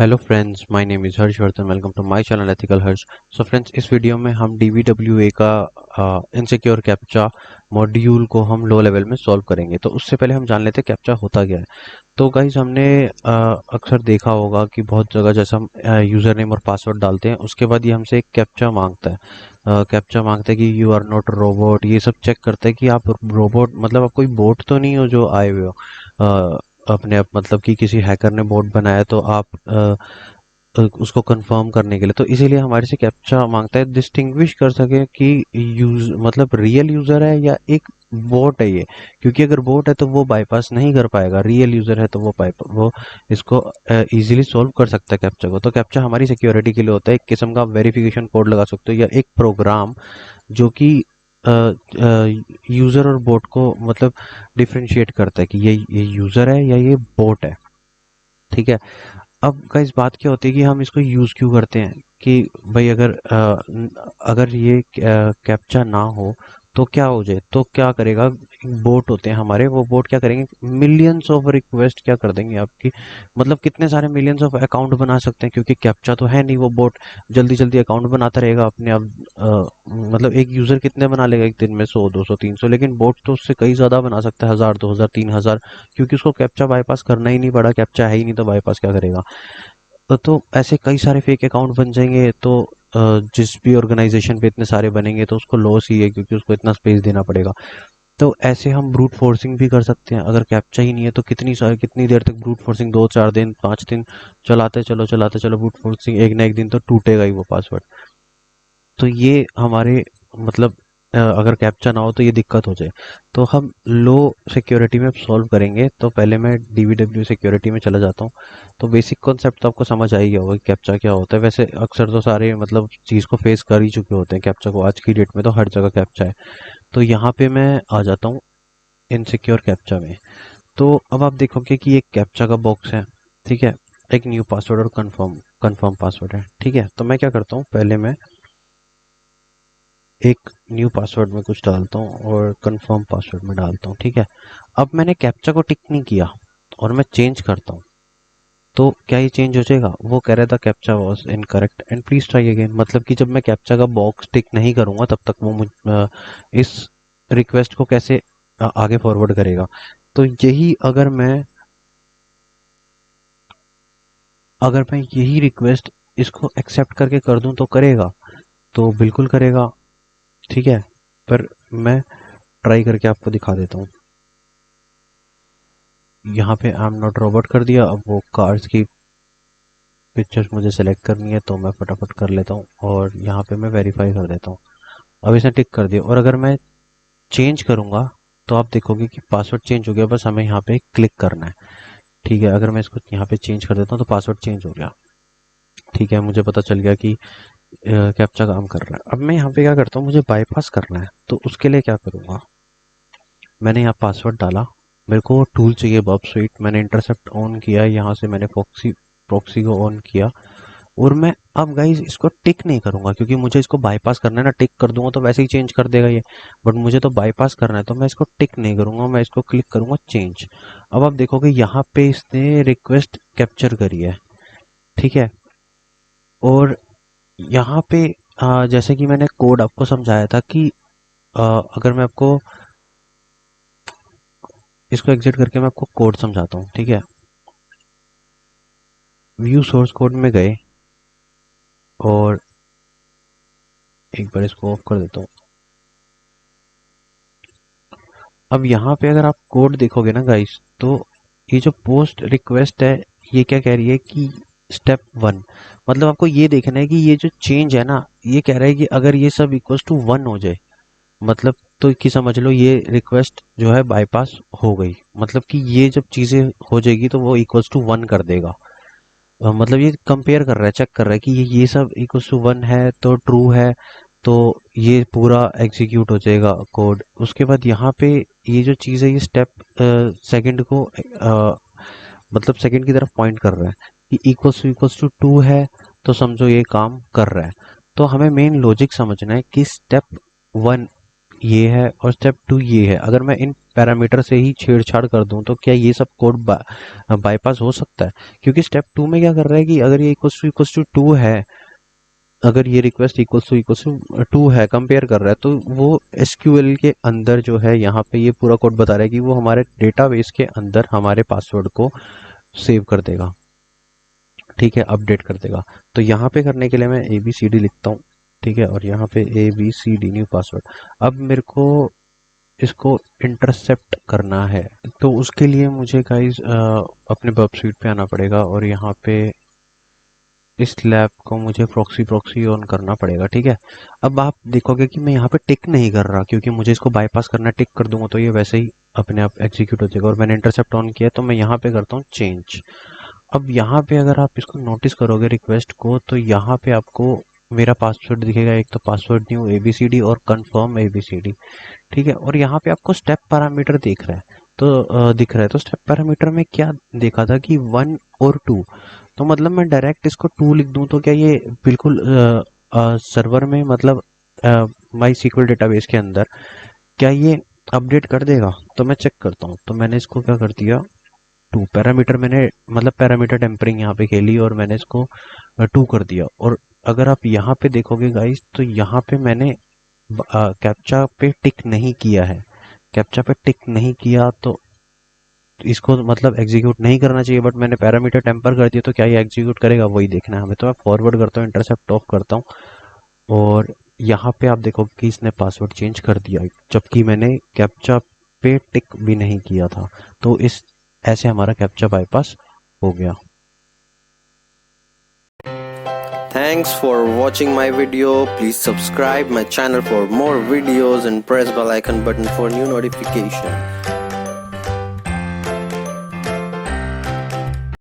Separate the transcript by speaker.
Speaker 1: Hello friends, my name is Harshvardhan. Welcome to my channel ethical Harsh. So friends, इस video में हम DVWA का insecure captcha module को हम लो लेवल में सॉल्व करेंगे। तो उससे पहले हम जान लेते हैं कैप्चा होता क्या है। तो गाइज, हमने अक्सर देखा होगा कि बहुत जगह जैसे हम यूज़र नेम और पासवर्ड डालते हैं, उसके बाद ये हमसे एक कैप्चा मांगता है। कैप्चा मांगता है कि यू आर नॉट रोबोट। ये सब चेक करता है कि आप रोबोट मतलब आप कोई बोट तो नहीं हो जो आए हुए हो अपने आप, मतलब कि किसी हैकर ने बोट बनाया तो आप उसको कंफर्म करने के लिए। तो इसीलिए हमारे से कैप्चा मांगता है, डिस्टिंग्विश कर सके कि यूज मतलब रियल यूजर है या एक बोट है ये। क्योंकि अगर बोट है तो वो बाईपास नहीं कर पाएगा, रियल यूजर है तो वो इसको इजीली सॉल्व कर सकता है कैप्चा को। तो कैप्चा हमारी सिक्योरिटी के लिए होता है, एक किस्म का वेरिफिकेशन कोड लगा सकते हो या एक प्रोग्राम जो कि यूजर और बोट को मतलब डिफरेंशिएट करता है कि ये यूजर है या ये बोट है। ठीक है। अब का इस बात क्या होती है कि हम इसको यूज क्यों करते हैं कि भाई अगर ये कैप्चा ना हो तो क्या हो जाए, तो क्या करेगा। बोट होते हैं हमारे, वो बोट क्या करेंगे, मिलियंस ऑफ रिक्वेस्ट क्या कर देंगे आपकी, मतलब कितने सारे मिलियंस ऑफ अकाउंट बना सकते हैं। क्योंकि कैप्चा तो है नहीं, वो बोट जल्दी जल्दी अकाउंट बनाता रहेगा अपने आप। मतलब एक यूजर कितने बना लेगा एक दिन में, 100 200 300, लेकिन बोट तो उससे कई ज्यादा बना सकता है, 1000 2000 3000। क्योंकि उसको कैप्चा बाईपास करना ही नहीं पड़ा, कैप्चा है ही नहीं तो बाईपास क्या करेगा। तो ऐसे कई सारे फेक अकाउंट बन जाएंगे। तो जिस भी ऑर्गेनाइजेशन पे इतने सारे बनेंगे तो उसको लॉस ही है, क्योंकि उसको इतना स्पेस देना पड़ेगा। तो ऐसे हम ब्रूट फोर्सिंग भी कर सकते हैं। अगर कैप्चा ही नहीं है तो कितनी देर तक ब्रूट फोर्सिंग, 2 4 दिन 5 दिन चलाते चलो ब्रूट फोर्सिंग, एक ना एक दिन तो टूटेगा ही वो पासवर्ड। तो ये हमारे मतलब अगर कैप्चा ना हो तो ये दिक्कत हो जाए। तो हम लो सिक्योरिटी में सॉल्व करेंगे। तो पहले मैं DVW सिक्योरिटी में चला जाता हूँ। तो बेसिक कॉन्सेप्ट तो आपको समझ आ ही गया होगा कि कैप्चा क्या होता है। वैसे अक्सर तो सारे मतलब चीज़ को फेस कर ही चुके होते हैं कैप्चा को, आज की डेट में तो हर जगह कैप्चा है। तो यहाँ पे मैं आ जाता हूँ इनसिक्योर कैप्चा में। तो अब आप देखोगे कि एक कैप्चा का बॉक्स है, ठीक है। एक न्यू पासवर्ड और कंफर्म कंफर्म पासवर्ड है, ठीक है। तो मैं क्या करता हूँ, पहले मैं एक न्यू पासवर्ड में कुछ डालता हूँ और कंफर्म पासवर्ड में डालता हूँ, ठीक है। अब मैंने कैप्चा को टिक नहीं किया और मैं चेंज करता हूँ, तो क्या ये चेंज हो जाएगा। वो कह रहा था captcha was incorrect and please try again. मतलब कि जब मैं कैप्चा का बॉक्स टिक नहीं करूंगा तब तक वो इस रिक्वेस्ट को कैसे आगे फॉरवर्ड करेगा। तो यही अगर मैं यही रिक्वेस्ट इसको एक्सेप्ट करके कर दूं तो करेगा, तो बिल्कुल करेगा, ठीक है। पर मैं ट्राई करके आपको दिखा देता हूँ। यहाँ पे आई एम नॉट रोबोट कर दिया। अब वो कार्स की पिक्चर्स मुझे सेलेक्ट करनी है तो मैं फटाफट कर लेता हूँ और यहाँ पे मैं वेरीफाई कर देता हूँ। अब इसे टिक कर दिया और अगर मैं चेंज करूँगा तो आप देखोगे कि पासवर्ड चेंज हो गया। बस हमें यहाँ पे क्लिक करना है, ठीक है। अगर मैं इसको यहाँ पे चेंज कर देता हूँ तो पासवर्ड चेंज हो गया, ठीक है। मुझे पता चल गया कि कैप्चा काम कर रहा है। अब मैं यहाँ पे क्या करता हूँ, मुझे बाईपास करना है तो उसके लिए क्या करूँगा, मैंने यहाँ पासवर्ड डाला, मेरे को टूल चाहिए बब स्वीट। मैंने इंटरसेप्ट ऑन किया, यहाँ से मैंने प्रॉक्सी को ऑन किया और मैं अब गाइज इसको टिक नहीं करूंगा क्योंकि मुझे इसको बाईपास करना है ना। टिक कर दूंगा तो वैसे ही चेंज कर देगा ये, बट मुझे तो बाईपास करना है तो मैं इसको टिक नहीं करूंगा, मैं इसको क्लिक करूंगा चेंज। अब आप देखोगे यहाँ पे इसने रिक्वेस्ट कैप्चर करी है, ठीक है। और यहाँ पे जैसे कि मैंने कोड आपको समझाया था कि अगर मैं आपको इसको एग्जिट करके मैं आपको कोड समझाता हूँ, ठीक है। व्यू सोर्स कोड में गए और एक बार इसको ऑफ कर देता हूँ। अब यहाँ पे अगर आप कोड देखोगे ना गाइस, तो ये जो पोस्ट रिक्वेस्ट है ये क्या कह रही है कि स्टेप 1, मतलब आपको ये देखना है कि ये जो चेंज है ना, ये कह रहा है कि अगर ये सब इक्वल्स टू 1 हो जाए, मतलब तो कि समझ लो ये रिक्वेस्ट जो है बाईपास हो गई। मतलब कि ये जब चीजें हो जाएगी तो वो इक्वल्स टू 1 कर देगा। मतलब ये कंपेयर कर रहा है, चेक कर रहा है कि ये सब इक्वल्स टू 1 है तो ट्रू है, तो ये पूरा एग्जीक्यूट हो जाएगा कोड। उसके बाद यहाँ पे ये जो चीज़ है ये स्टेप सेकंड को मतलब सेकंड की तरफ पॉइंट कर रहा है कि इक्वल्स टू 2 है, तो समझो ये काम कर रहा है। तो हमें मेन लॉजिक समझना है कि स्टेप 1 ये है और स्टेप 2 ये है। अगर मैं इन पैरामीटर से ही छेड़छाड़ कर दूं तो क्या ये सब कोड बाईपास हो सकता है? क्योंकि स्टेप 2 में क्या कर रहा है कि अगर ये इक्वल्स टू 2 है, अगर ये रिक्वेस्ट इक्वल्स टू 2 है, कंपेयर कर रहा है, तो वो एसक्यूएल के अंदर जो है यहाँ पे ये पूरा कोड बता रहा है कि वो हमारे डेटाबेस के अंदर हमारे पासवर्ड को सेव कर देगा, ठीक है, अपडेट कर देगा। तो यहाँ पे करने के लिए मैं ABCD लिखता हूँ, ठीक है, और यहाँ पे ABCD न्यू पासवर्ड। अब मेरे को इसको इंटरसेप्ट करना है, तो उसके लिए मुझे गाइज अपने वेबसाइट पे आना पड़ेगा और यहाँ पे इस लैब को मुझे प्रॉक्सी ऑन करना पड़ेगा, ठीक है। अब आप देखोगे कि मैं यहाँ पे टिक नहीं कर रहा, क्योंकि मुझे इसको बाईपास करना। टिक कर दूंगा तो ये वैसे ही अपने आप एग्जीक्यूट हो जाएगा, और मैंने इंटरसेप्ट ऑन किया तो मैं यहाँ पे करता हूँ चेंज। अब यहाँ पे अगर आप इसको नोटिस करोगे रिक्वेस्ट को, तो यहाँ पे आपको मेरा पासवर्ड दिखेगा, एक तो पासवर्ड न्यू ABCD और कंफर्म ABCD, ठीक है। और यहाँ पे आपको स्टेप पैरामीटर दिख रहा है, तो दिख रहा है, तो स्टेप पैरामीटर में क्या देखा था कि 1 और 2, तो मतलब मैं डायरेक्ट इसको 2 लिख दूं तो क्या ये बिल्कुल सर्वर में, मतलब माई SQL डेटाबेस के अंदर क्या ये अपडेट कर देगा? तो मैं चेक करता हूँ। तो मैंने इसको क्या कर दिया, 2 पैरामीटर, मैंने मतलब पैरामीटर टेम्परिंग यहाँ पे खेली और मैंने इसको 2 कर दिया। और अगर आप यहाँ पे देखोगे गाइस, तो यहाँ पे मैंने कैप्चा पे टिक नहीं किया है। कैप्चा पे टिक नहीं किया तो इसको मतलब एग्जीक्यूट नहीं करना चाहिए, बट मैंने पैरामीटर टेम्पर कर दिया, तो क्या ये एग्जीक्यूट करेगा वही देखना है हमें। तो मैं फॉरवर्ड करता हूँ, इंटरसेप्ट ऑफ करता हूँ, और यहाँ पे आप देखोगे कि इसने पासवर्ड चेंज कर दिया, जबकि मैंने कैप्चा पे टिक भी नहीं किया था। तो इस ऐसे हमारा कैप्चा बाईपास हो गया।
Speaker 2: Thanks for watching my video. Please subscribe my channel for more videos and press bell icon button for new notification.